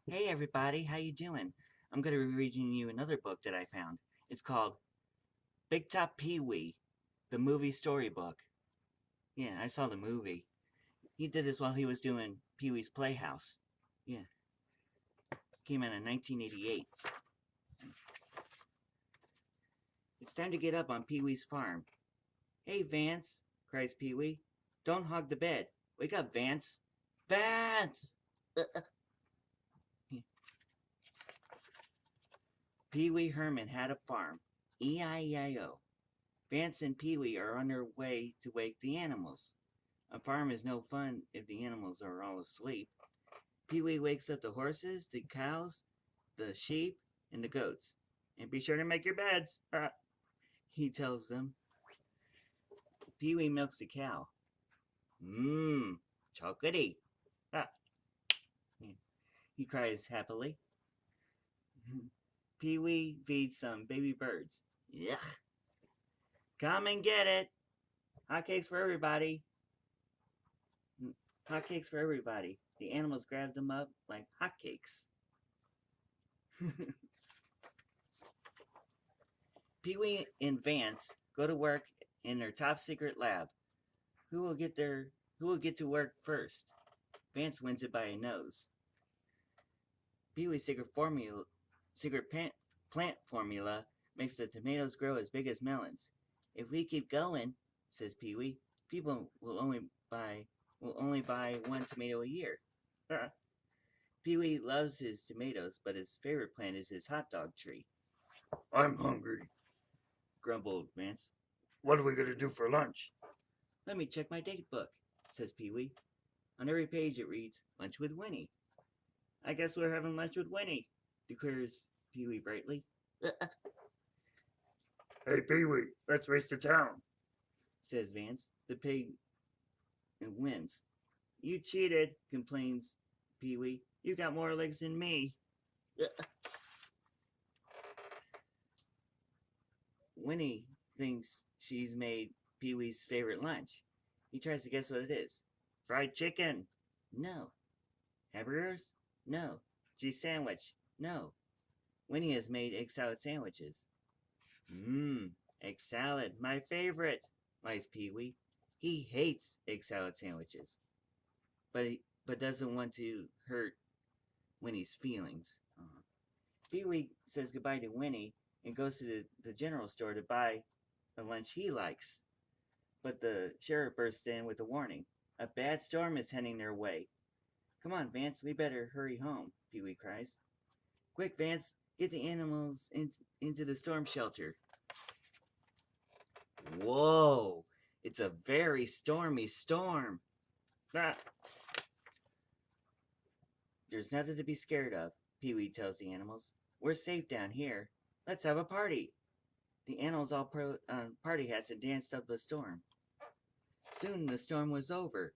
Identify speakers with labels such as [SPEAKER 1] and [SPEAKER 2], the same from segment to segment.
[SPEAKER 1] Hey everybody, how you doing? I'm going to be reading you another book that I found. It's called Big Top Pee-wee, the Movie Storybook. Yeah, I saw the movie. He did this while he was doing Pee-wee's Playhouse. Yeah, came out in 1988. It's time to get up on Pee-wee's farm. Hey Vance, cries Pee-wee. Don't hog the bed. Wake up, Vance. Vance! Pee-wee Herman had a farm. E-I-E-I-O. Vance and Pee-wee are on their way to wake the animals. A farm is no fun if the animals are all asleep. Pee-wee wakes up the horses, the cows, the sheep, and the goats. And be sure to make your beds, he tells them. Pee-wee milks a cow. Mmm, chocolatey. Ah, he cries happily. Pee-wee feeds some baby birds. Yuck. Come and get it. Hotcakes for everybody. Hotcakes for everybody. The animals grab them up like hotcakes. Pee-wee and Vance go to work in their top secret lab. Who will get their Who will get to work first? Vance wins it by a nose. Pee-wee's secret plant formula makes the tomatoes grow as big as melons. If we keep going, says Pee-wee, people will only buy one tomato a year. Pee-wee loves his tomatoes, but his favorite plant is his hot dog tree. I'm hungry, grumbled Vance. What are we going to do for lunch? Let me check my date book, says Pee-wee. On every page it reads, Lunch with Winnie. I guess we're having lunch with Winnie, declares Pee-wee brightly. Hey, Pee-wee, let's race to town, says Vance. The pig wins. You cheated, complains Pee-wee. You got more legs than me. Winnie thinks she's made Pee-wee's favorite lunch. He tries to guess what it is. Fried chicken. No. Hamburgers? No. Cheese sandwich? No. Winnie has made egg salad sandwiches. Mmm, egg salad, my favorite, lies Pee-wee. He hates egg salad sandwiches, but doesn't want to hurt Winnie's feelings. Pee-wee says goodbye to Winnie and goes to the general store to buy the lunch he likes. But the sheriff bursts in with a warning. A bad storm is heading their way. Come on, Vance, we better hurry home, Pee-wee cries. Quick, Vance, get the animals into the storm shelter. Whoa, it's a very stormy storm. Ah. There's nothing to be scared of, Pee-wee tells the animals. We're safe down here. Let's have a party. The animals all put on party hats and danced up a storm. Soon the storm was over.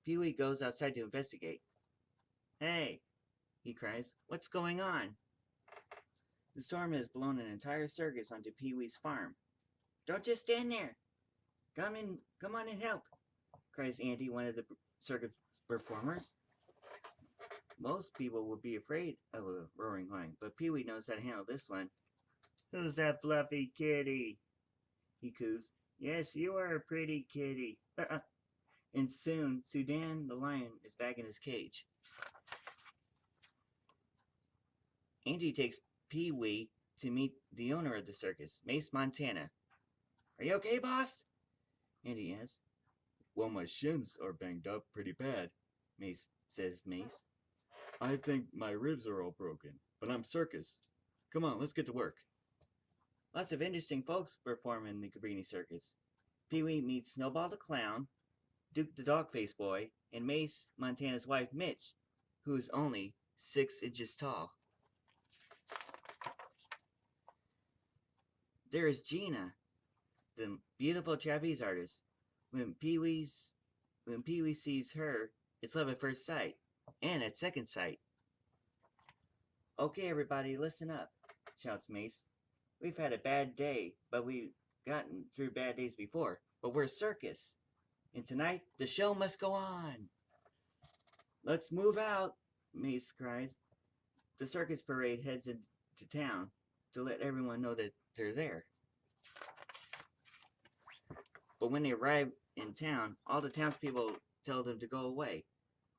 [SPEAKER 1] Pee-wee goes outside to investigate. Hey, he cries, what's going on? The storm has blown an entire circus onto Pee-wee's farm. Don't just stand there. Come on and help, cries Andy, one of the circus performers. Most people would be afraid of a roaring lion, but Pee-wee knows how to handle this one. Who's that fluffy kitty? He coos. Yes, you are a pretty kitty. And soon, Sudan the lion is back in his cage. Andy takes Pee-wee to meet the owner of the circus, Mace Montana. Are you okay, boss? Andy asks. Well, my shins are banged up pretty bad, says Mace. I think my ribs are all broken, but I'm circus. Come on, let's get to work. Lots of interesting folks perform in the Cabrini Circus. Pee-wee meets Snowball the Clown, Duke the Dog-Faced Boy, and Mace Montana's wife, Mitch, who is only 6 inches tall. There is Gina, the beautiful trapeze artist. When Pee-wee sees her, it's love at first sight, and at second sight. Okay, everybody, listen up, shouts Mace. We've had a bad day, but we've gotten through bad days before. But we're a circus, and tonight the show must go on. Let's move out, Mace cries. The circus parade heads into town to let everyone know that they're there. But when they arrive in town, all the townspeople tell them to go away.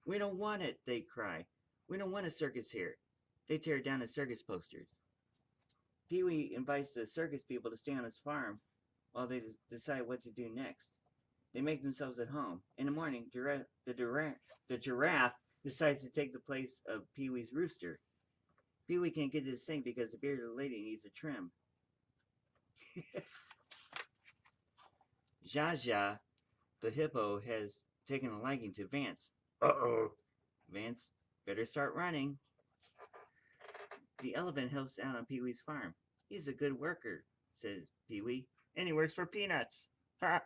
[SPEAKER 1] We don't want it, they cry. We don't want a circus here. They tear down the circus posters. Pee-wee invites the circus people to stay on his farm while they decide what to do next. They make themselves at home. In the morning, the giraffe decides to take the place of Pee-wee's rooster. Pee-wee can't get to the sink because the bearded lady needs a trim. Zsa, the hippo, has taken a liking to Vance. Uh-oh. Vance, better start running. The elephant helps out on Pee-wee's farm. He's a good worker, says Pee-wee, and he works for peanuts. Ha!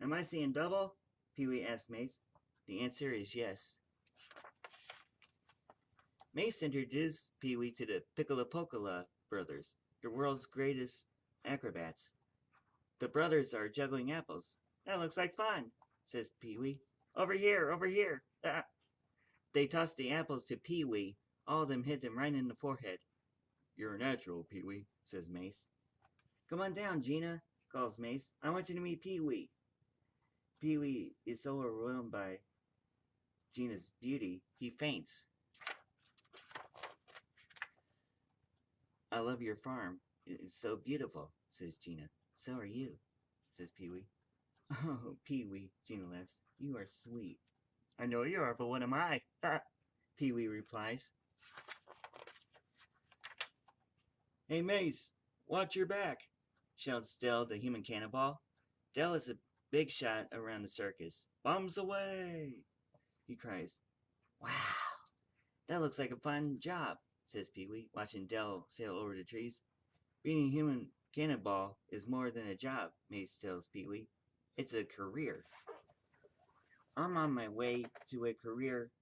[SPEAKER 1] Am I seeing double? Pee-wee asks Mace. The answer is yes. Mace introduced Pee-wee to the Piccolo brothers, the world's greatest acrobats. The brothers are juggling apples. That looks like fun, says Pee-wee. Over here, over here. Ah. They toss the apples to Pee-wee. All of them hit him right in the forehead. You're a natural, Pee-wee, says Mace. Come on down, Gina, calls Mace. I want you to meet Pee-wee. Pee-wee is so overwhelmed by Gina's beauty, he faints. I love your farm. It's so beautiful, says Gina. So are you, says Pee-wee. Oh, Pee-wee, Gina laughs. You are sweet. I know you are, but what am I? Pee-wee replies. Hey, Mace, watch your back, shouts Del, the human cannonball. Del is a big shot around the circus. Bombs away, he cries. Wow, that looks like a fun job, says Pee-wee, watching Del sail over the trees. Being a human cannonball is more than a job, Mace tells Pee-wee. It's a career. I'm on my way to a career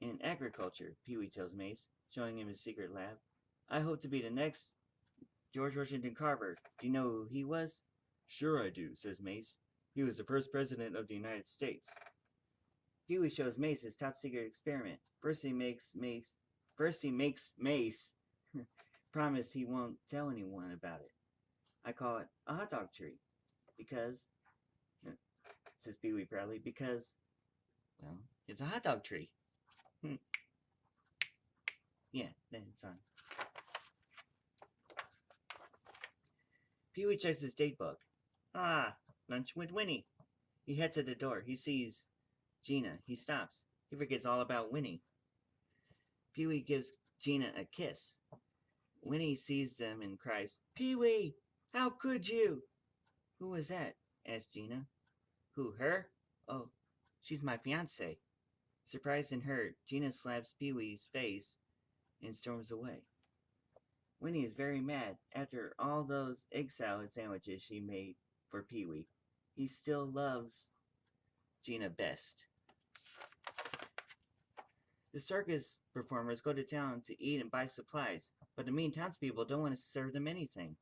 [SPEAKER 1] in agriculture, Pee-wee tells Mace, showing him his secret lab. I hope to be the next George Washington Carver. Do you know who he was? Sure I do, says Mace. He was the first president of the United States. Pee-wee shows Mace his top secret experiment. First he makes Mace promise he won't tell anyone about it. I call it a hot dog tree. Because, says Pee-wee proudly, because, well, it's a hot dog tree. Yeah, then it's on. Pee-wee checks his date book. Ah, lunch with Winnie. He heads to the door. He sees Gina. He stops. He forgets all about Winnie. Pee-wee gives Gina a kiss. Winnie sees them and cries, Pee-wee, how could you? Who was that? Asked Gina. Who, her? Oh, she's my fiancée. Surprised and hurt, Gina slaps Pee-wee's face and storms away. Winnie is very mad. After all those egg salad sandwiches she made for Pee-wee, he still loves Gina best. The circus performers go to town to eat and buy supplies, but the mean townspeople don't want to serve them anything.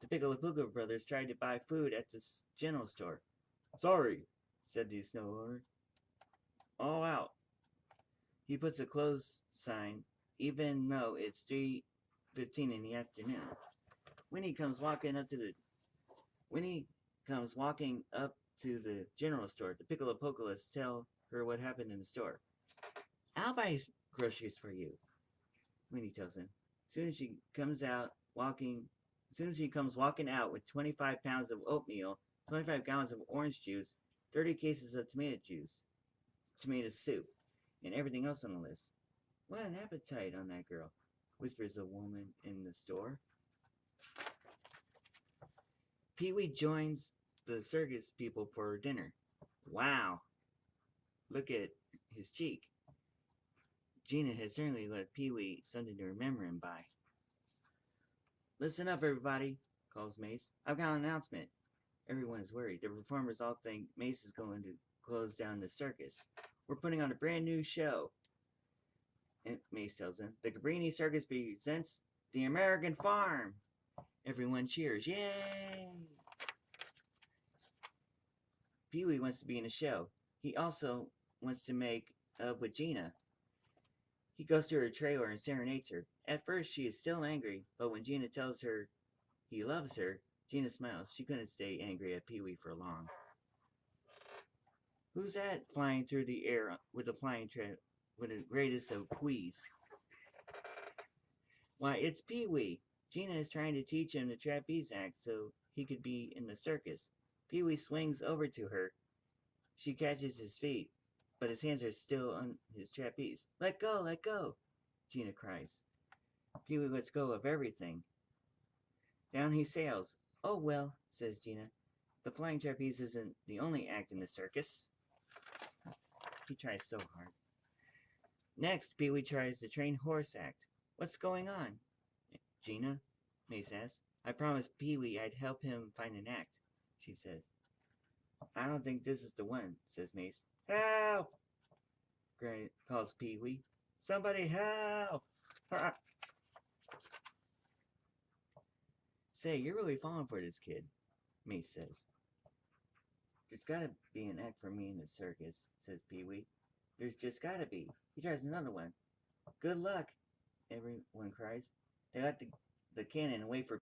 [SPEAKER 1] The Piccolo brothers tried to buy food at the general store. Sorry, said the snow owner. All out. He puts a close sign, even though it's 3:15 in the afternoon. Winnie comes walking up to the general store. The Piccolo tell her what happened in the store. I'll buy groceries for you, Winnie tells him. Soon she comes walking out with 25 pounds of oatmeal, 25 gallons of orange juice, 30 cases of tomato soup, and everything else on the list. What an appetite on that girl, whispers a woman in the store. Pee-wee joins the circus people for dinner. Wow, look at his cheek. Gina has certainly let Pee-wee something to remember him by. Listen up, everybody, calls Mace. I've got an announcement. Everyone is worried. The performers all think Mace is going to close down the circus. We're putting on a brand new show. And Mace tells them, the Cabrini Circus presents The American Farm. Everyone cheers. Yay! Pee-wee wants to be in the show. He also wants to make up with Gina. He goes to her trailer and serenades her. At first, she is still angry, but when Gina tells her he loves her, Gina smiles. She couldn't stay angry at Pee-wee for long. Who's that flying through the air with with the greatest of quees? Why, it's Pee-wee. Gina is trying to teach him the trapeze act so he could be in the circus. Pee-wee swings over to her. She catches his feet, but his hands are still on his trapeze. Let go, let go, Gina cries. Pee-wee lets go of everything. Down he sails. Oh well, says Gina. The flying trapeze isn't the only act in the circus. He tries so hard. Next, Pee-wee tries the trained horse act. What's going on? Gina, Mace asks. I promised Pee-wee I'd help him find an act, she says. I don't think this is the one, says Mace. Help! Calls Pee-wee. Somebody help! Say, you're really falling for this kid, Mace says. There's gotta be an act for me in the circus, says Pee-wee. There's just gotta be. He tries another one. Good luck, everyone cries. They let the cannon and wait for